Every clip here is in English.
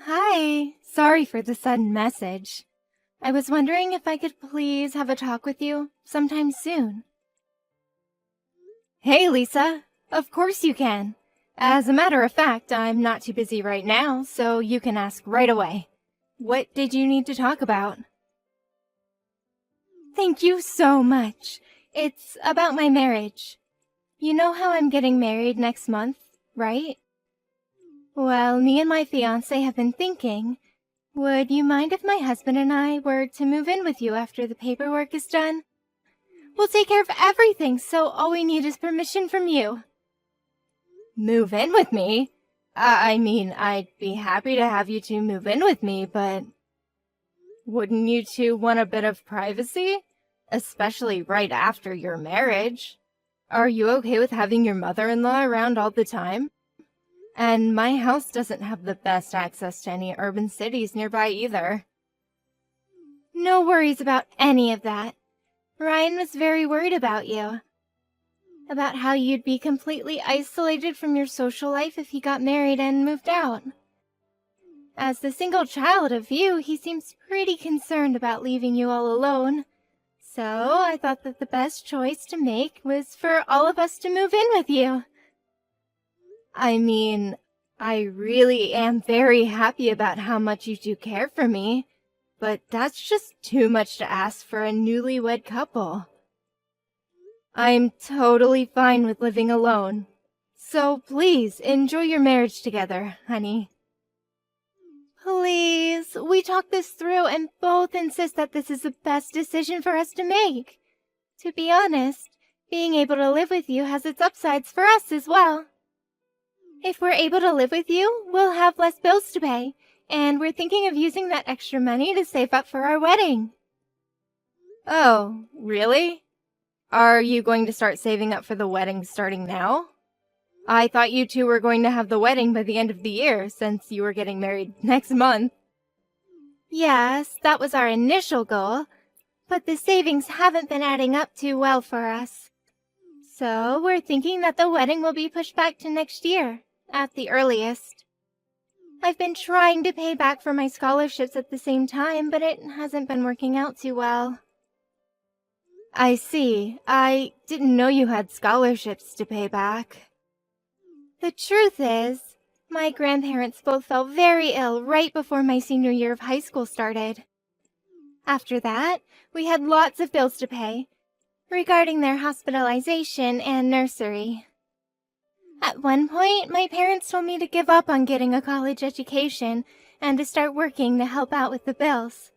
Hi, sorry for the sudden message. I was wondering if I could please have a talk with you sometime soon. Hey, Lisa. Of course you can. As a matter of fact, I'm not too busy right now, so you can ask right away. What did you need to talk about? Thank you so much. It's about my marriage. You know how I'm getting married next month, right? Well, me and my fiancé have been thinking, would you mind if my husband and I were to move in with you after the paperwork is done? We'll take care of everything, so all we need is permission from you. Move in with me? I'd be happy to have you two move in with me, but wouldn't you two want a bit of privacy? Especially right after your marriage. Are you okay with having your mother-in-law around all the time? And my house doesn't have the best access to any urban cities nearby either. No worries about any of that. Ryan was very worried about you. About how you'd be completely isolated from your social life if he got married and moved out. As the single child of you, he seems pretty concerned about leaving you all alone. So I thought that the best choice to make was for all of us to move in with you. I really am very happy about how much you two care for me, but that's just too much to ask for a newlywed couple. I'm totally fine with living alone, so please enjoy your marriage together, honey. Please, we talked this through and both insist that this is the best decision for us to make. To be honest, being able to live with you has its upsides for us as well. If we're able to live with you, we'll have less bills to pay, and we're thinking of using that extra money to save up for our wedding. Oh, really? Are you going to start saving up for the wedding starting now? I thought you two were going to have the wedding by the end of the year, since you were getting married next month. Yes, that was our initial goal, but the savings haven't been adding up too well for us. So we're thinking that the wedding will be pushed back to next year, at the earliest. I've been trying to pay back for my scholarships at the same time, but it hasn't been working out too well. I see. I didn't know you had scholarships to pay back. The truth is, my grandparents both fell very ill right before my senior year of high school started. After that, we had lots of bills to pay, regarding their hospitalization and nursery. At one point, my parents told me to give up on getting a college education and to start working to help out with the bills.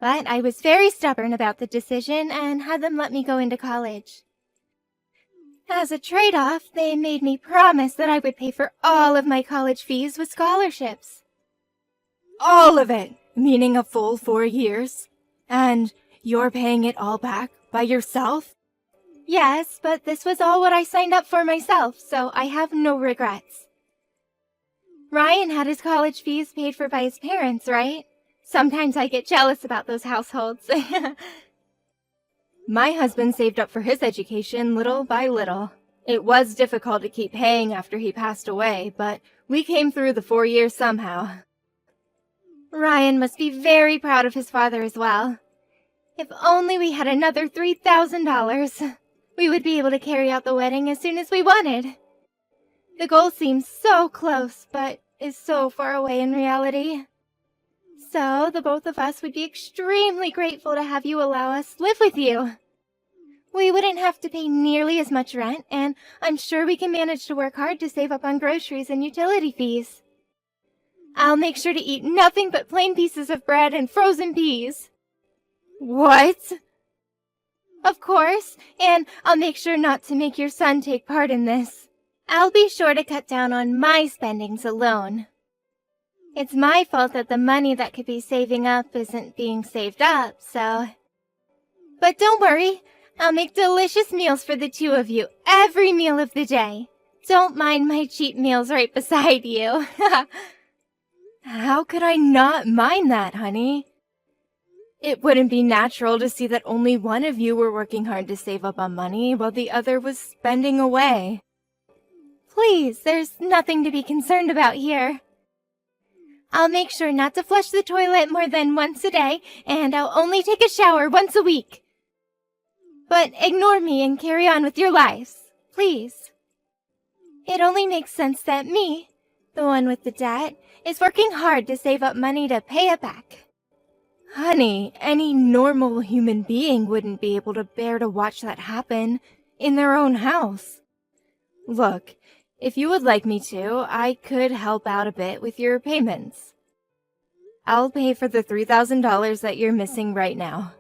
But I was very stubborn about the decision and had them let me go into college. As a trade-off, they made me promise that I would pay for all of my college fees with scholarships. All of it, meaning a full 4 years? And you're paying it all back by yourself? Yes, but this was all what I signed up for myself, so I have no regrets. Ryan had his college fees paid for by his parents, right? Sometimes I get jealous about those households. My husband saved up for his education little by little. It was difficult to keep paying after he passed away, but we came through the 4 years somehow. Ryan must be very proud of his father as well. If only we had another $3,000. We would be able to carry out the wedding as soon as we wanted. The goal seems so close, but is so far away in reality. So, the both of us would be extremely grateful to have you allow us live with you. We wouldn't have to pay nearly as much rent, and I'm sure we can manage to work hard to save up on groceries and utility fees. I'll make sure to eat nothing but plain pieces of bread and frozen peas. What? Of course, and I'll make sure not to make your son take part in this. I'll be sure to cut down on my spendings alone. It's my fault that the money that could be saving up isn't being saved up, so... But don't worry, I'll make delicious meals for the two of you every meal of the day. Don't mind my cheap meals right beside you. How could I not mind that, honey? It wouldn't be natural to see that only one of you were working hard to save up on money while the other was spending away. Please, there's nothing to be concerned about here. I'll make sure not to flush the toilet more than once a day, and I'll only take a shower once a week. But ignore me and carry on with your lives, please. It only makes sense that me, the one with the debt, is working hard to save up money to pay it back. Honey, any normal human being wouldn't be able to bear to watch that happen in their own house. Look, if you would like me to, I could help out a bit with your payments. I'll pay for the $3,000 that you're missing right now.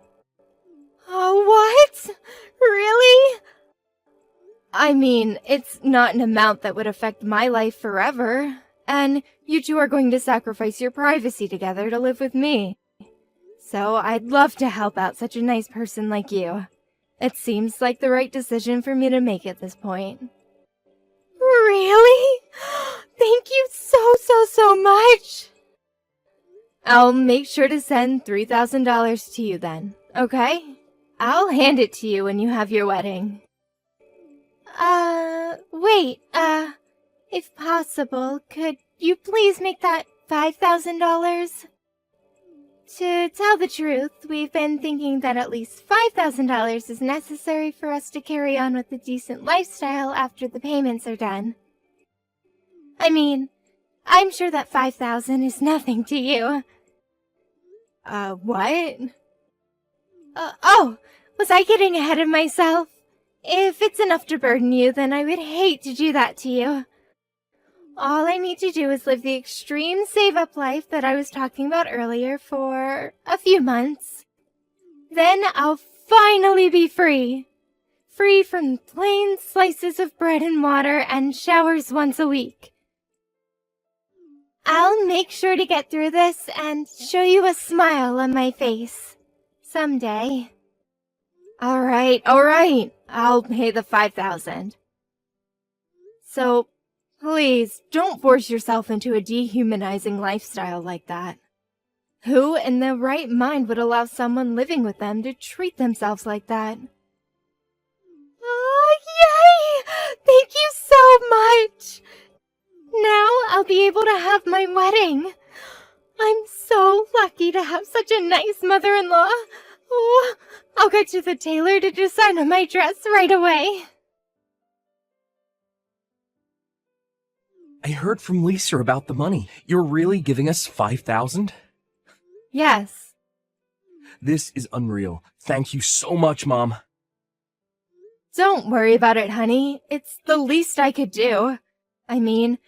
Oh, what? Really? I mean, it's not an amount that would affect my life forever, and you two are going to sacrifice your privacy together to live with me. So I'd love to help out such a nice person like you. It seems like the right decision for me to make at this point. Really? Thank you so much! I'll make sure to send $3,000 to you then, okay? I'll hand it to you when you have your wedding. Wait, if possible, could you please make that $5,000? To tell the truth, we've been thinking that at least $5,000 is necessary for us to carry on with a decent lifestyle after the payments are done. I mean, I'm sure that $5,000 is nothing to you. What? Was I getting ahead of myself? If it's enough to burden you, then I would hate to do that to you. All I need to do is live the extreme save-up life that I was talking about earlier for a few months. Then I'll finally be free. Free from plain slices of bread and water and showers once a week. I'll make sure to get through this and show you a smile on my face. Someday. All right. I'll pay the $5,000. So, please, don't force yourself into a dehumanizing lifestyle like that. Who in their right mind would allow someone living with them to treat themselves like that? Oh, yay! Thank you so much! Now I'll be able to have my wedding. I'm so lucky to have such a nice mother-in-law. Oh, I'll go to the tailor to decide on my dress right away. I heard from Lisa about the money. You're really giving us $5,000? Yes. This is unreal. Thank you so much, Mom. Don't worry about it, honey. It's the least I could do. I mean,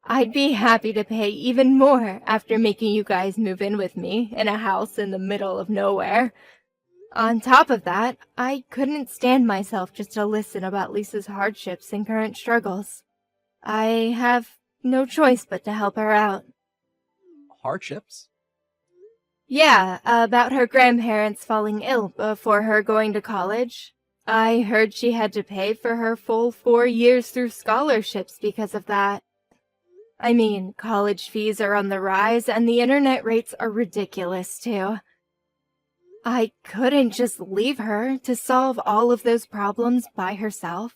I'd be happy to pay even more after making you guys move in with me in a house in the middle of nowhere. On top of that, I couldn't stand myself just to listen about Lisa's hardships and current struggles. I have no choice but to help her out. Hardships? Yeah, about her grandparents falling ill before her going to college. I heard she had to pay for her full 4 years through scholarships because of that. I mean, college fees are on the rise and the internet rates are ridiculous too. I couldn't just leave her to solve all of those problems by herself.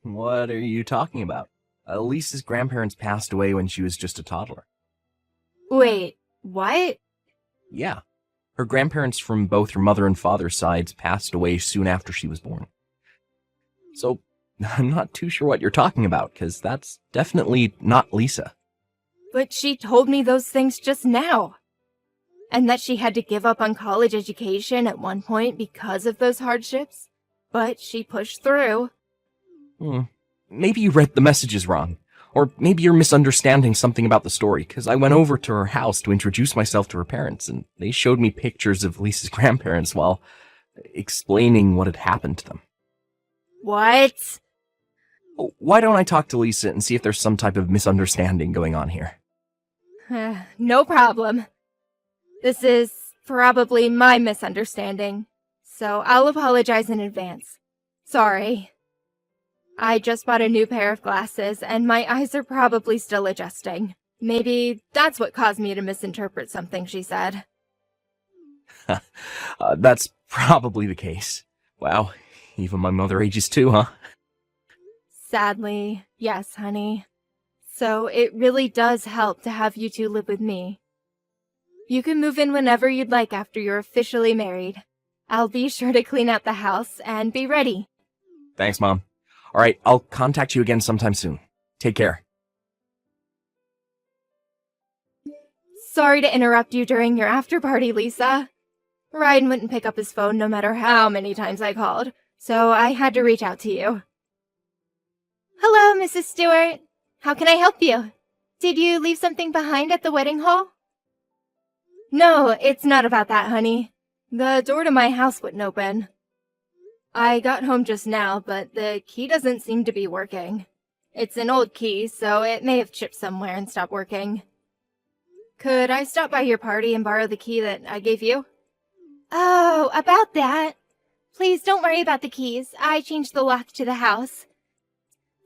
What are you talking about? Lisa's grandparents passed away when she was just a toddler. Wait, what? Yeah. Her grandparents from both her mother and father's sides passed away soon after she was born. So, I'm not too sure what you're talking about, because that's definitely not Lisa. But she told me those things just now. And that she had to give up on college education at one point because of those hardships. But she pushed through. Maybe you read the messages wrong. Or maybe you're misunderstanding something about the story, because I went over to her house to introduce myself to her parents, and they showed me pictures of Lisa's grandparents while explaining what had happened to them. What? Why don't I talk to Lisa and see if there's some type of misunderstanding going on here? No problem. This is probably my misunderstanding, so I'll apologize in advance. Sorry. I just bought a new pair of glasses, and my eyes are probably still adjusting. Maybe that's what caused me to misinterpret something she said. That's probably the case. Wow, even my mother ages too, huh? Sadly, yes, honey. So it really does help to have you two live with me. You can move in whenever you'd like after you're officially married. I'll be sure to clean out the house and be ready. Thanks, Mom. All right, I'll contact you again sometime soon. Take care. Sorry to interrupt you during your after party, Lisa. Ryan wouldn't pick up his phone no matter how many times I called, so I had to reach out to you. Hello, Mrs. Stewart. How can I help you? Did you leave something behind at the wedding hall? No, it's not about that, honey. The door to my house wouldn't open. I got home just now, but the key doesn't seem to be working. It's an old key, so it may have chipped somewhere and stopped working. Could I stop by your party and borrow the key that I gave you? Oh, about that. Please don't worry about the keys. I changed the lock to the house.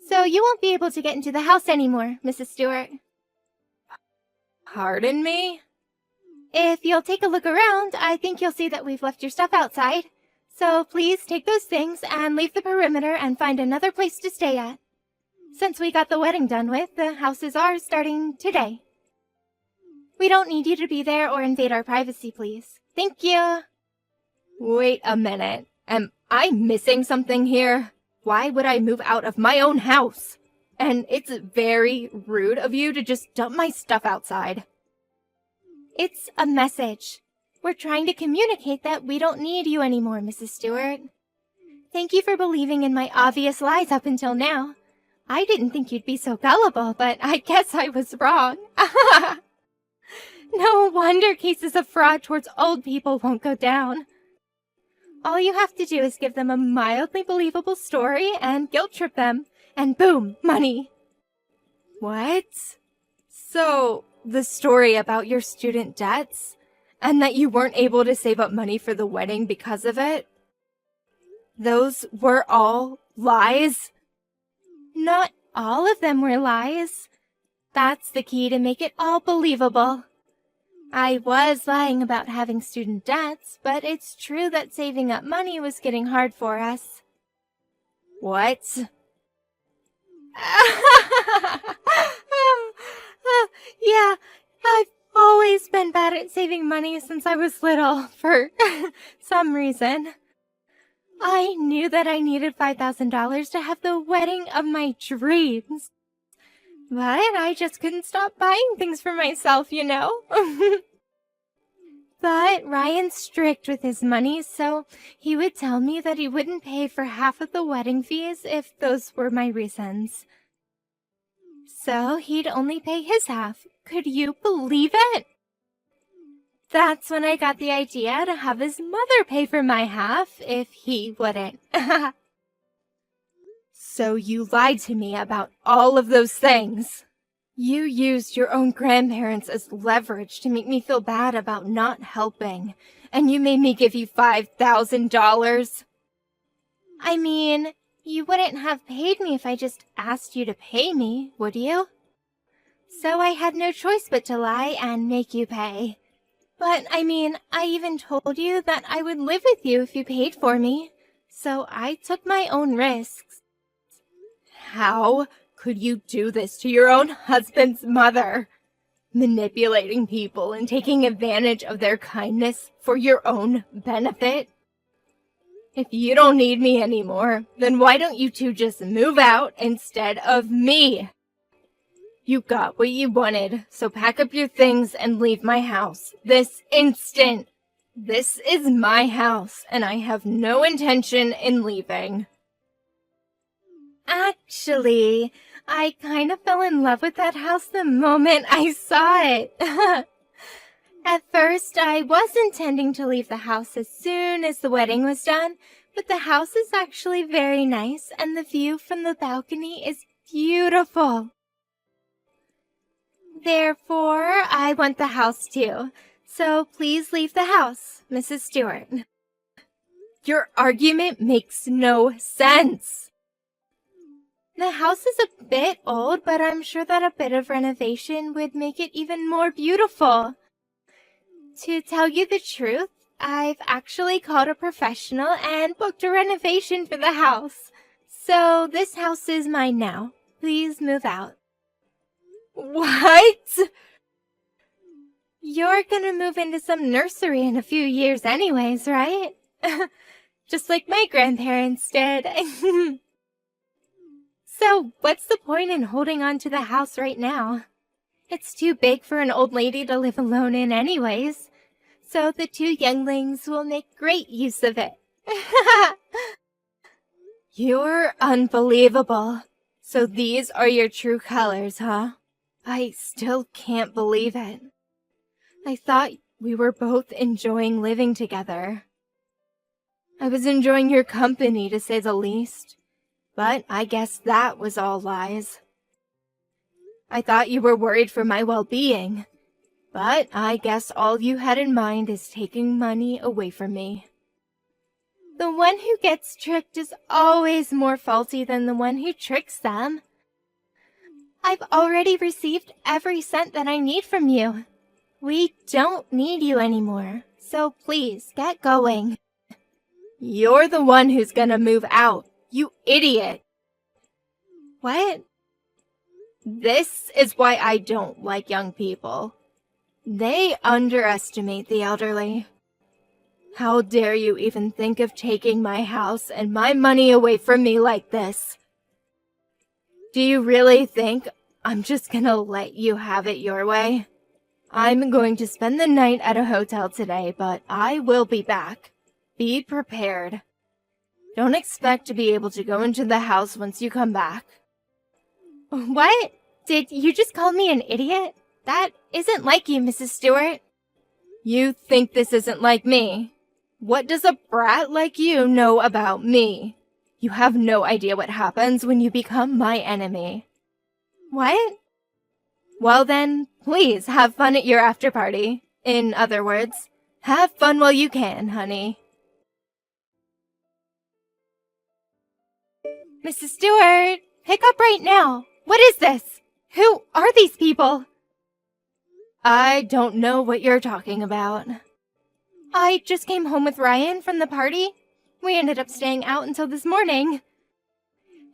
So you won't be able to get into the house anymore, Mrs. Stewart. Pardon me? If you'll take a look around, I think you'll see that we've left your stuff outside. So please take those things and leave the perimeter and find another place to stay at. Since we got the wedding done with, the house is ours starting today. We don't need you to be there or invade our privacy, please. Thank you. Wait a minute. Am I missing something here? Why would I move out of my own house? And it's very rude of you to just dump my stuff outside. It's a message. We're trying to communicate that we don't need you anymore, Mrs. Stewart. Thank you for believing in my obvious lies up until now. I didn't think you'd be so gullible, but I guess I was wrong. No wonder cases of fraud towards old people won't go down. All you have to do is give them a mildly believable story and guilt trip them, and boom, money. What? So, the story about your student debts, and that you weren't able to save up money for the wedding because of it? Those were all lies? Not all of them were lies. That's the key to make it all believable. I was lying about having student debts, but it's true that saving up money was getting hard for us. What? Yeah, I've always been bad at saving money since I was little, for some reason. I knew that I needed $5,000 to have the wedding of my dreams. But I just couldn't stop buying things for myself, you know? But Ryan's strict with his money, so he would tell me that he wouldn't pay for half of the wedding fees if those were my reasons. So he'd only pay his half. Could you believe it? That's when I got the idea to have his mother pay for my half if he wouldn't. So you lied to me about all of those things. You used your own grandparents as leverage to make me feel bad about not helping, and you made me give you $5,000. I mean, you wouldn't have paid me if I just asked you to pay me, would you? So I had no choice but to lie and make you pay. But, I mean, I even told you that I would live with you if you paid for me, so I took my own risks. How could you do this to your own husband's mother? Manipulating people and taking advantage of their kindness for your own benefit? If you don't need me anymore, then why don't you two just move out instead of me? You got what you wanted, so pack up your things and leave my house this instant. This is my house, and I have no intention in leaving. Actually, I kind of fell in love with that house the moment I saw it. At first, I was intending to leave the house as soon as the wedding was done, but the house is actually very nice, and the view from the balcony is beautiful. Therefore, I want the house too, so please leave the house, Mrs. Stewart. Your argument makes no sense. The house is a bit old, but I'm sure that a bit of renovation would make it even more beautiful. To tell you the truth, I've actually called a professional and booked a renovation for the house. So this house is mine now. Please move out. What? You're gonna move into some nursery in a few years anyways, right? Just like my grandparents did. So, what's the point in holding on to the house right now? It's too big for an old lady to live alone in anyways. So the two younglings will make great use of it. You're unbelievable. So these are your true colors, huh? I still can't believe it. I thought we were both enjoying living together. I was enjoying your company, to say the least. But I guess that was all lies. I thought you were worried for my well-being. But I guess all you had in mind is taking money away from me. The one who gets tricked is always more faulty than the one who tricks them. I've already received every cent that I need from you. We don't need you anymore, so please get going. You're the one who's gonna move out, you idiot. What? This is why I don't like young people. They underestimate the elderly. How dare you even think of taking my house and my money away from me like this? Do you really think I'm just gonna let you have it your way? I'm going to spend the night at a hotel today, but I will be back. Be prepared. Don't expect to be able to go into the house once you come back. What? Did you just call me an idiot? That isn't like you, Mrs. Stewart. You think this isn't like me? What does a brat like you know about me? You have no idea what happens when you become my enemy. What? Well then, please have fun at your after party. In other words, have fun while you can, honey. Mrs. Stewart, pick up right now. What is this? Who are these people? I don't know what you're talking about. I just came home with Ryan from the party. We ended up staying out until this morning.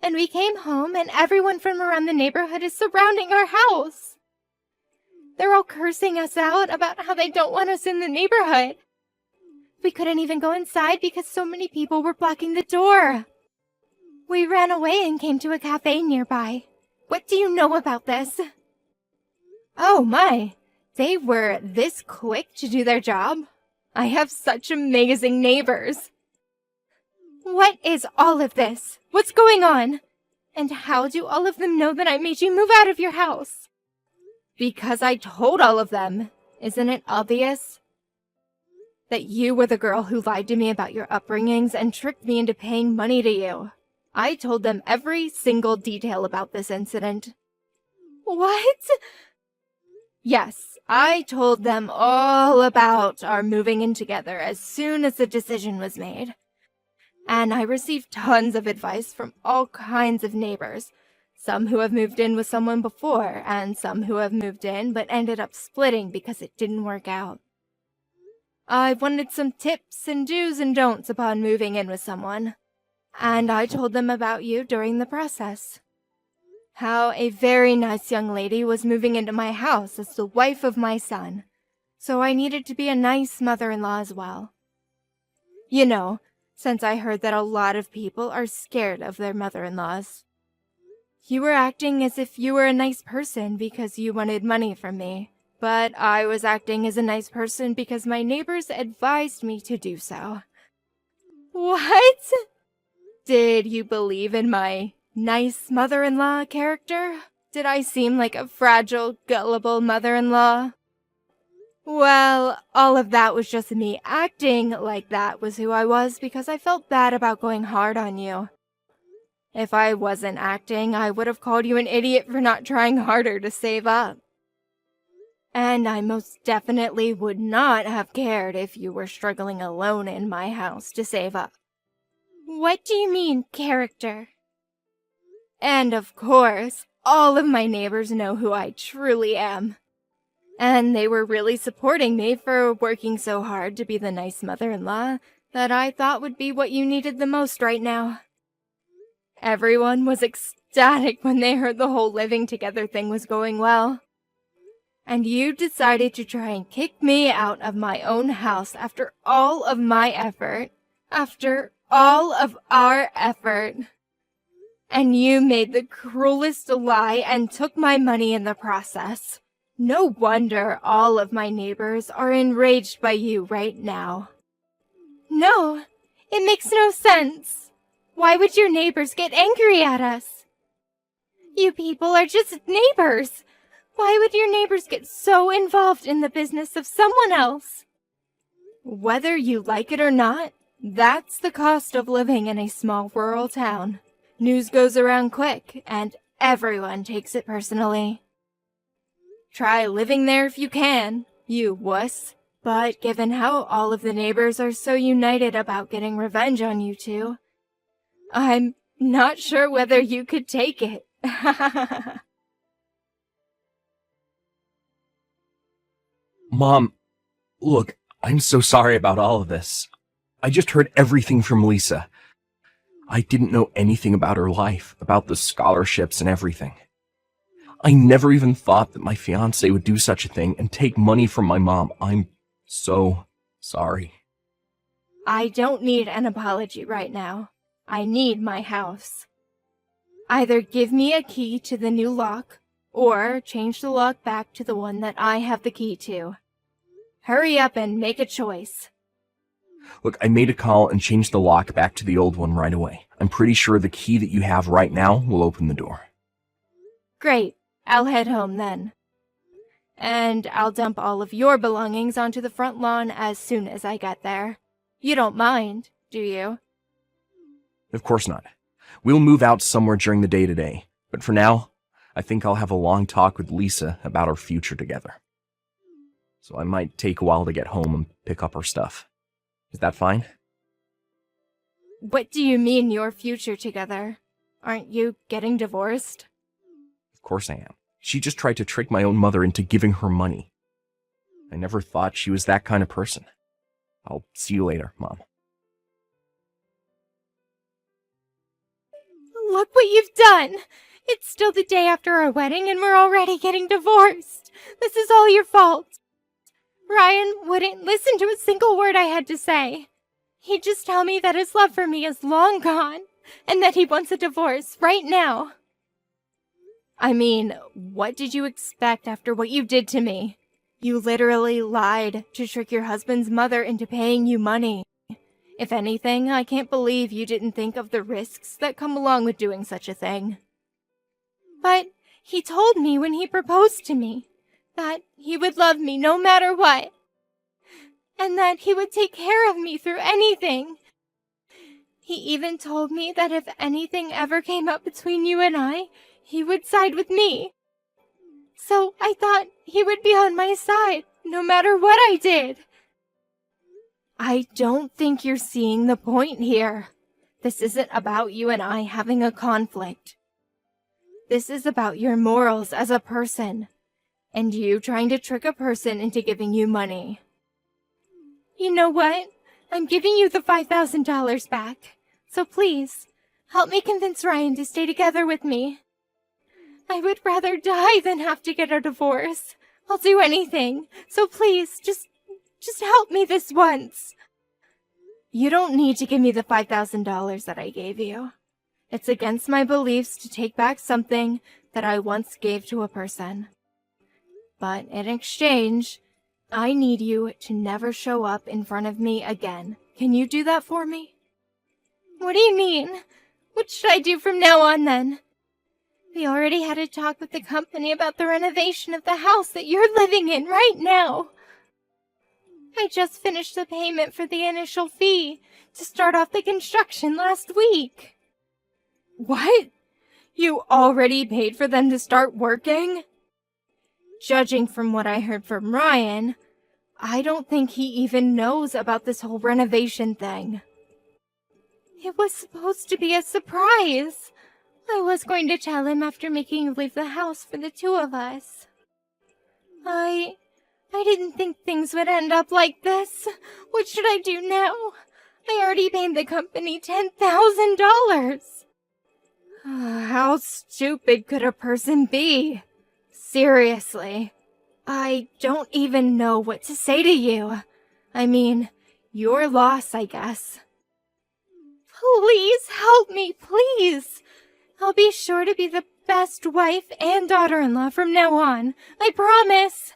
And we came home and everyone from around the neighborhood is surrounding our house. They're all cursing us out about how they don't want us in the neighborhood. We couldn't even go inside because so many people were blocking the door. We ran away and came to a cafe nearby. What do you know about this? Oh my, they were this quick to do their job? I have such amazing neighbors. What is all of this? What's going on? And how do all of them know that I made you move out of your house? Because I told all of them. Isn't it obvious? That you were the girl who lied to me about your upbringings and tricked me into paying money to you. I told them every single detail about this incident. What? Yes, I told them all about our moving in together as soon as the decision was made. And I received tons of advice from all kinds of neighbors, some who have moved in with someone before, and some who have moved in but ended up splitting because it didn't work out. I wanted some tips and do's and don'ts upon moving in with someone, and I told them about you during the process. How a very nice young lady was moving into my house as the wife of my son, so I needed to be a nice mother-in-law as well. You know, since I heard that a lot of people are scared of their mother-in-laws. You were acting as if you were a nice person because you wanted money from me, but I was acting as a nice person because my neighbors advised me to do so. What? Did you believe in my nice mother-in-law character? Did I seem like a fragile, gullible mother-in-law? Well, all of that was just me acting like that was who I was because I felt bad about going hard on you. If I wasn't acting, I would have called you an idiot for not trying harder to save up. And I most definitely would not have cared if you were struggling alone in my house to save up. What do you mean, character? And of course, all of my neighbors know who I truly am. And they were really supporting me for working so hard to be the nice mother-in-law that I thought would be what you needed the most right now. Everyone was ecstatic ecstatic when they heard the whole living together thing was going well. And you decided to try and kick me out of my own house after all of my effort. After all of our effort. And you made the cruelest lie and took my money in the process. No wonder all of my neighbors are enraged by you right now. No, it makes no sense. Why would your neighbors get angry at us? You people are just neighbors. Why would your neighbors get so involved in the business of someone else? Whether you like it or not, that's the cost of living in a small rural town. News goes around quick, and everyone takes it personally. Try living there if you can, you wuss. But given how all of the neighbors are so united about getting revenge on you two, I'm not sure whether you could take it. Mom, look, I'm so sorry about all of this. I just heard everything from Lisa. I didn't know anything about her life, about the scholarships and everything. I never even thought that my fiancé would do such a thing and take money from my mom. I'm so sorry. I don't need an apology right now. I need my house. Either give me a key to the new lock, or change the lock back to the one that I have the key to. Hurry up and make a choice. Look, I made a call and changed the lock back to the old one right away. I'm pretty sure the key that you have right now will open the door. Great. I'll head home then. And I'll dump all of your belongings onto the front lawn as soon as I get there. You don't mind, do you? Of course not. We'll move out somewhere during the day today. But for now, I think I'll have a long talk with Lisa about our future together. So I might take a while to get home and pick up our stuff. Is that fine? What do you mean, your future together? Aren't you getting divorced? Of course I am. She just tried to trick my own mother into giving her money. I never thought she was that kind of person. I'll see you later, Mom. Look what you've done! It's still the day after our wedding and we're already getting divorced. This is all your fault. Ryan wouldn't listen to a single word I had to say. He'd just tell me that his love for me is long gone and that he wants a divorce right now. I mean, what did you expect after what you did to me? You literally lied to trick your husband's mother into paying you money. If anything, I can't believe you didn't think of the risks that come along with doing such a thing. But he told me when he proposed to me that he would love me no matter what, and that he would take care of me through anything. He even told me that if anything ever came up between you and I, he would side with me. So I thought he would be on my side, no matter what I did. I don't think you're seeing the point here. This isn't about you and I having a conflict. This is about your morals as a person, and you trying to trick a person into giving you money. You know what? I'm giving you the $5,000 back. So please, help me convince Ryan to stay together with me. I would rather die than have to get a divorce. I'll do anything. So please, just help me this once. You don't need to give me the $5,000 that I gave you. It's against my beliefs to take back something that I once gave to a person. But in exchange, I need you to never show up in front of me again. Can you do that for me? What do you mean? What should I do from now on then? We already had a talk with the company about the renovation of the house that you're living in right now. I just finished the payment for the initial fee to start off the construction last week. What? You already paid for them to start working? Judging from what I heard from Ryan, I don't think he even knows about this whole renovation thing. It was supposed to be a surprise. I was going to tell him after making you leave the house for the two of us. I didn't think things would end up like this. What should I do now? I already paid the company $10,000. How stupid could a person be? Seriously, I don't even know what to say to you. I mean, your loss, I guess. Please help me, please. I'll be sure to be the best wife and daughter-in-law from now on. I promise.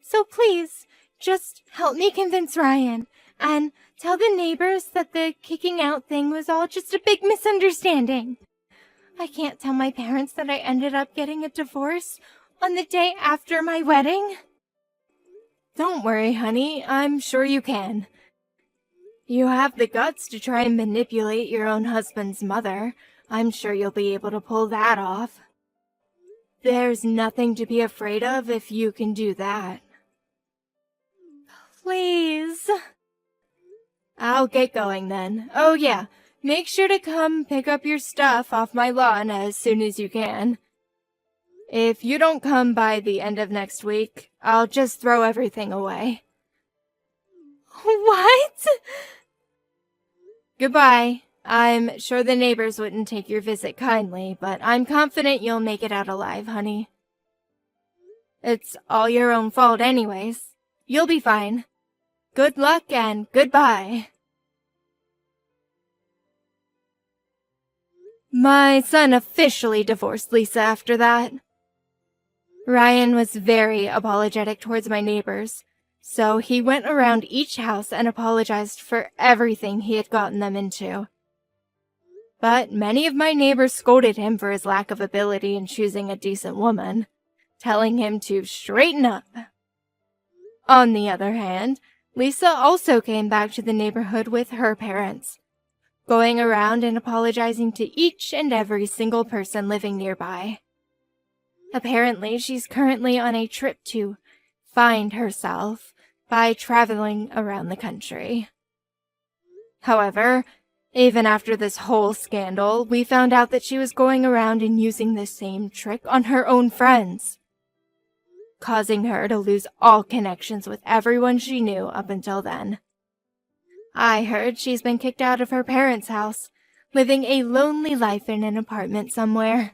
So please, just help me convince Ryan and tell the neighbors that the kicking out thing was all just a big misunderstanding. I can't tell my parents that I ended up getting a divorce on the day after my wedding. Don't worry, honey. I'm sure you can. You have the guts to try and manipulate your own husband's mother. I'm sure you'll be able to pull that off. There's nothing to be afraid of if you can do that. Please. I'll get going then. Oh yeah, make sure to come pick up your stuff off my lawn as soon as you can. If you don't come by the end of next week, I'll just throw everything away. What? Goodbye. I'm sure the neighbors wouldn't take your visit kindly, but I'm confident you'll make it out alive, honey. It's all your own fault anyways. You'll be fine. Good luck and goodbye. My son officially divorced Lisa after that. Ryan was very apologetic towards my neighbors, so he went around each house and apologized for everything he had gotten them into. But many of my neighbors scolded him for his lack of ability in choosing a decent woman, telling him to straighten up. On the other hand, Lisa also came back to the neighborhood with her parents, going around and apologizing to each and every single person living nearby. Apparently, she's currently on a trip to find herself by traveling around the country. However, even after this whole scandal, we found out that she was going around and using the same trick on her own friends, causing her to lose all connections with everyone she knew up until then. I heard she's been kicked out of her parents' house, living a lonely life in an apartment somewhere.